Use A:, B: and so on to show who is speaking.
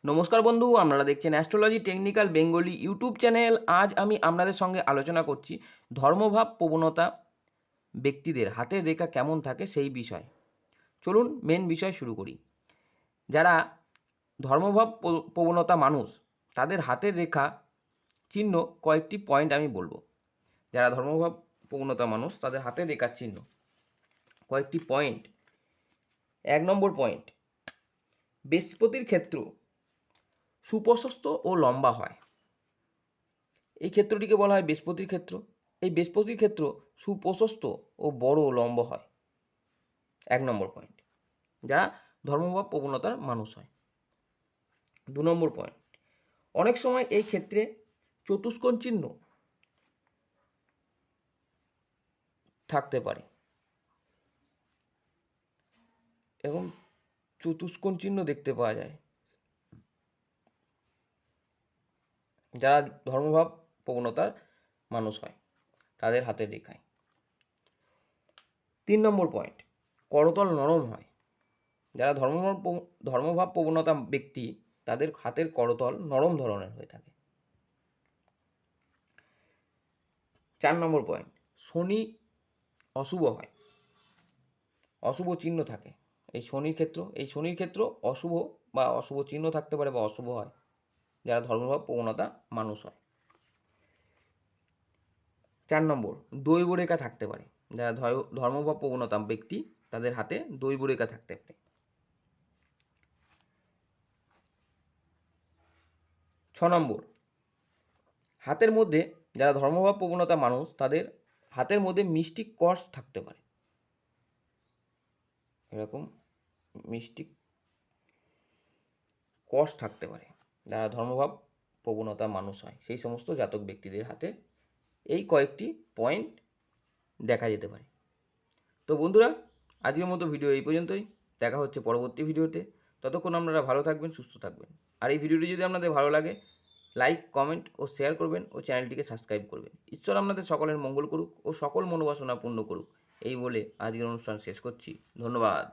A: নমস্কার বন্ধু, আপনারা দেখছেন astrology technical Bengali YouTube channel. আজ আমি আপনাদের সঙ্গে আলোচনা করছি ধর্মভাব প্রবণতা ব্যক্তিদের হাতের রেখা কেমন থাকে সেই বিষয়। চলুন মেন বিষয় শুরু করি। যারা ধর্মভাব প্রবণতা মানুষ, তাদের হাতের রেখা চিহ্ন কয়েকটি পয়েন্ট আমি বলবো। যারা ধর্মভাব প্রবণতা মানুষ, তাদের হাতের রেখার চিহ্ন কয়েকটি পয়েন্ট। 1 নম্বর পয়েন্ট, বৃহস্পতির ক্ষেত্র সুপ্রশস্ত ও লম্বা হয়। এই ক্ষেত্রটিকে বলা হয় বৃহস্পতির ক্ষেত্র। এই বৃহস্পতির ক্ষেত্র সুপ্রশস্ত ও বড় লম্ব হয়। 1 নম্বর পয়েন্ট, যারা ধর্মভাব প্রবণতার মানুষ হয়। 2 নম্বর পয়েন্ট, অনেক সময় এই ক্ষেত্রে চতুষ্কোণ চিহ্ন থাকতে পারে এবং চতুষ্কোণ চিহ্ন দেখতে পাওয়া যায় যারা ধর্মভাব প্রবণতার মানুষ হয়, তাদের হাতের রেখায়। 3 নম্বর পয়েন্ট, করতল নরম হয়। যারা ধর্মভাব প্রবণতা ব্যক্তি, তাদের হাতের করতল নরম ধরনের হয়ে থাকে। 4 নম্বর পয়েন্ট, শনি অশুভ হয়, অশুভ চিহ্ন থাকে। এই শনির ক্ষেত্র অশুভ বা অশুভ চিহ্ন থাকতে পারে বা অশুভ হয় যারা ধর্মভাব প্রবণতা মানুষ হয়। 4 নম্বর, দৈব রেখা থাকতে পারে। যারা ধর্মভাব প্রবণতা ব্যক্তি, তাদের হাতে দৈব রেখা থাকতে পারে। 6 নম্বর, হাতের মধ্যে যারা ধর্মভাব প্রবণতা মানুষ, তাদের হাতের মধ্যে মিষ্টি কষ থাকতে পারে। এরকম মিষ্টি কষ থাকতে পারে যারা ধর্মভাব প্রবণতা মানুষ হয়, সেই সমস্ত জাতক ব্যক্তিদের হাতে এই কয়েকটি পয়েন্ট দেখা যেতে পারে। তো বন্ধুরা, আজকের মতো ভিডিও এই পর্যন্তই। দেখা হচ্ছে পরবর্তী ভিডিওতে। ততক্ষণ আপনারা ভালো থাকবেন, সুস্থ থাকবেন। আর এই ভিডিওটি যদি আপনাদের ভালো লাগে, লাইক, কমেন্ট ও শেয়ার করবেন ও চ্যানেলটিকে সাবস্ক্রাইব করবেন। ঈশ্বর আপনাদের সকলের মঙ্গল করুক ও সকল মনোবাসনা পূর্ণ করুক। এই বলে আজকের অনুষ্ঠান শেষ করছি। ধন্যবাদ।